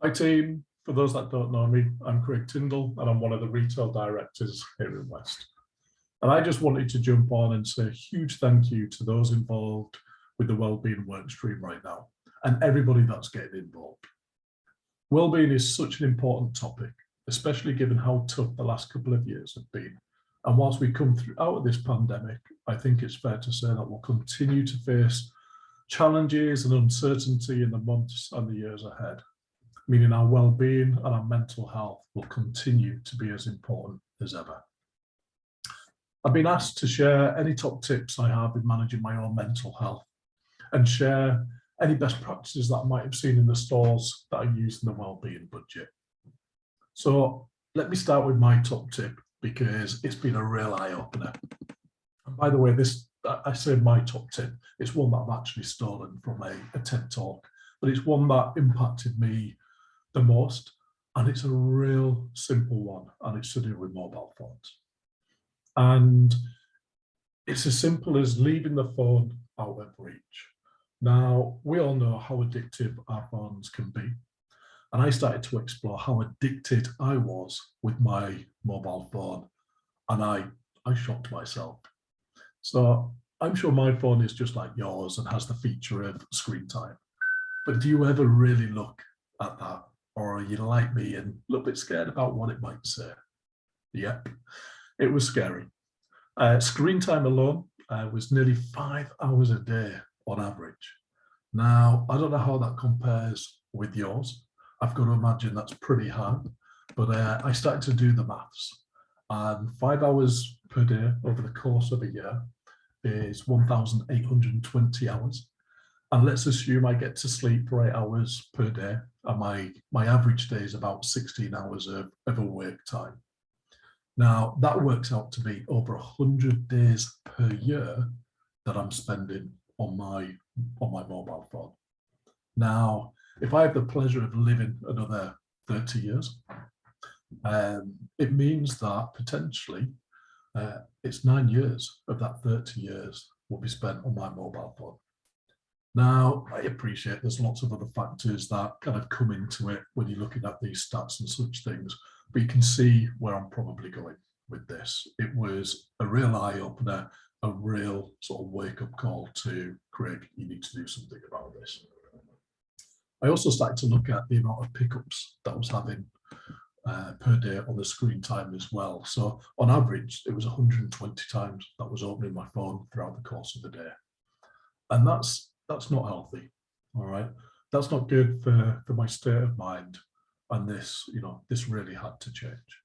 Hi team, for those that don't know me, I'm Craig Tindall and I'm one of the retail directors here in West. And I just wanted to jump on and say a huge thank you to those involved with the wellbeing workstream right now and everybody that's getting involved. Wellbeing is such an important topic, especially given how tough the last couple of years have been. And whilst we come out of this pandemic, I think it's fair to say that we'll continue to face challenges and uncertainty in the months and the years ahead, meaning our well-being and our mental health will continue to be as important as ever. I've been asked to share any top tips I have in managing my own mental health and share any best practices that I might have seen in the stores that I use in the well-being budget. So let me start with my top tip because it's been a real eye-opener. And by the way, I say my top tip, it's one that I've actually stolen from a TED talk, but it's one that impacted me the most, and it's a real simple one, and it's to do with mobile phones. And it's as simple as leaving the phone out of reach. Now, we all know how addictive our phones can be, and I started to explore how addicted I was with my mobile phone, and I shocked myself. So I'm sure my phone is just like yours and has the feature of screen time, but do you ever really look at that? Or are you like me and a little bit scared about what it might say? Yep, it was scary. Screen time alone was nearly 5 hours a day on average. Now, I don't know how that compares with yours. I've got to imagine that's pretty high, but I started to do the maths. And 5 hours per day over the course of a year is 1,820 hours. And let's assume I get to sleep for 8 hours per day, and my average day is about 16 hours of awake time. Now, that works out to be over 100 days per year that I'm spending on my mobile phone. Now, if I have the pleasure of living another 30 years, it means that potentially it's 9 years of that 30 years will be spent on my mobile phone. Now, I appreciate there's lots of other factors that kind of come into it when you're looking at these stats and such things, but you can see where I'm probably going with this. It was a real eye-opener, a real sort of wake-up call to, Craig, you need to do something about this. I also started to look at the amount of pickups that I was having per day on the screen time as well. So on average, it was 120 times that I was opening my phone throughout the course of the day. And that's not healthy, all right? That's not good for my state of mind. And this really had to change.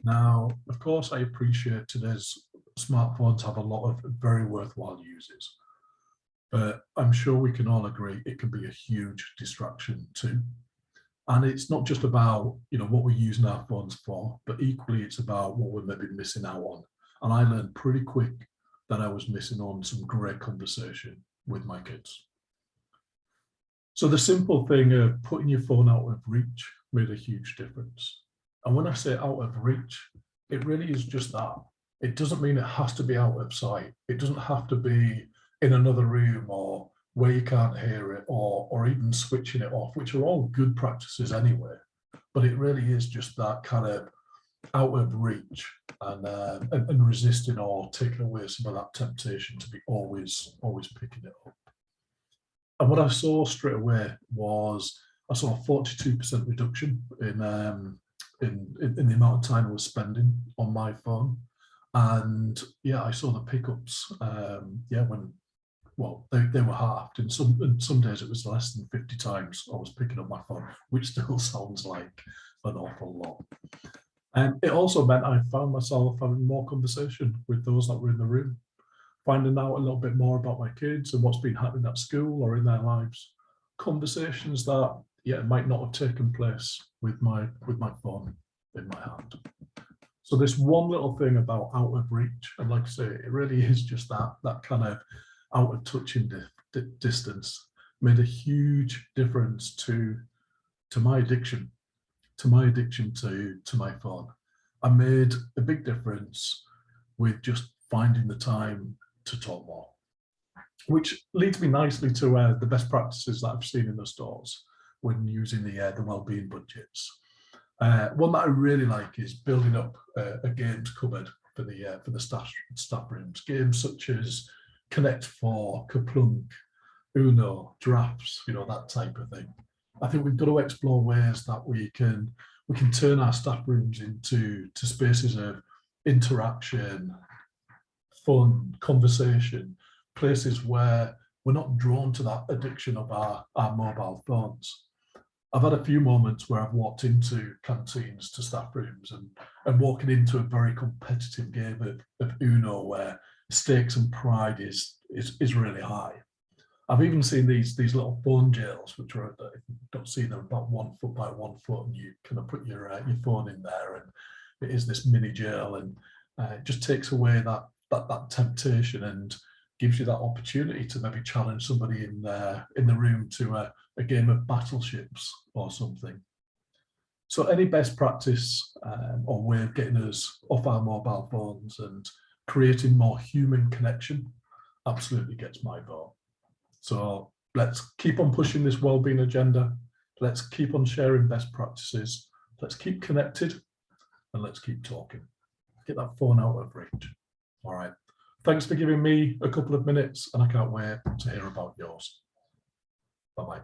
Now, of course, I appreciate today's smartphones have a lot of very worthwhile uses, but I'm sure we can all agree it can be a huge distraction too. And it's not just about, what we're using our phones for, but equally it's about what we're maybe missing out on. And I learned pretty quick that I was missing on some great conversation with my kids. So the simple thing of putting your phone out of reach made a huge difference. And when I say out of reach, it really is just that. It doesn't mean it has to be out of sight. It doesn't have to be in another room or where you can't hear it or even switching it off, which are all good practices anyway. But it really is just that kind of out of reach and resisting or taking away some of that temptation to be always picking it up. And what I saw straight away was I saw a 42% reduction in the amount of time I was spending on my phone. And yeah, I saw the pickups. They were halved. In some days it was less than 50 times I was picking up my phone, which still sounds like an awful lot. And it also meant I found myself having more conversation with those that were in the room, finding out a little bit more about my kids and what's been happening at school or in their lives. Conversations that, might not have taken place with my phone in my hand. So this one little thing about out of reach, and like I say, it really is just that kind of out of touching distance made a huge difference to my addiction. To my phone. I made a big difference with just finding the time to talk more, which leads me nicely to the best practices that I've seen in the stores. when using the wellbeing budgets. One that I really like is building up a games cupboard for the staff rooms. Games such as Connect 4, Kaplunk, Uno, drafts, that type of thing. I think we've got to explore ways that we can turn our staff rooms into spaces of interaction, fun, conversation, places where we're not drawn to that addiction of our mobile phones. I've had a few moments where I've walked into canteens to staff rooms and walking into a very competitive game of Uno where stakes and pride is really high. I've even seen these little phone jails, which are, if you don't see them, about 1 foot by 1 foot, and you kind of put your phone in there, and it is this mini jail, and it just takes away that temptation and gives you that opportunity to maybe challenge somebody in the room to a game of battleships or something. So any best practice or way of getting us off our mobile phones and creating more human connection absolutely gets my vote. So let's keep on pushing this wellbeing agenda. Let's keep on sharing best practices. Let's keep connected and let's keep talking. Get that phone out of reach. All right. Thanks for giving me a couple of minutes, and I can't wait to hear about yours. Bye-bye.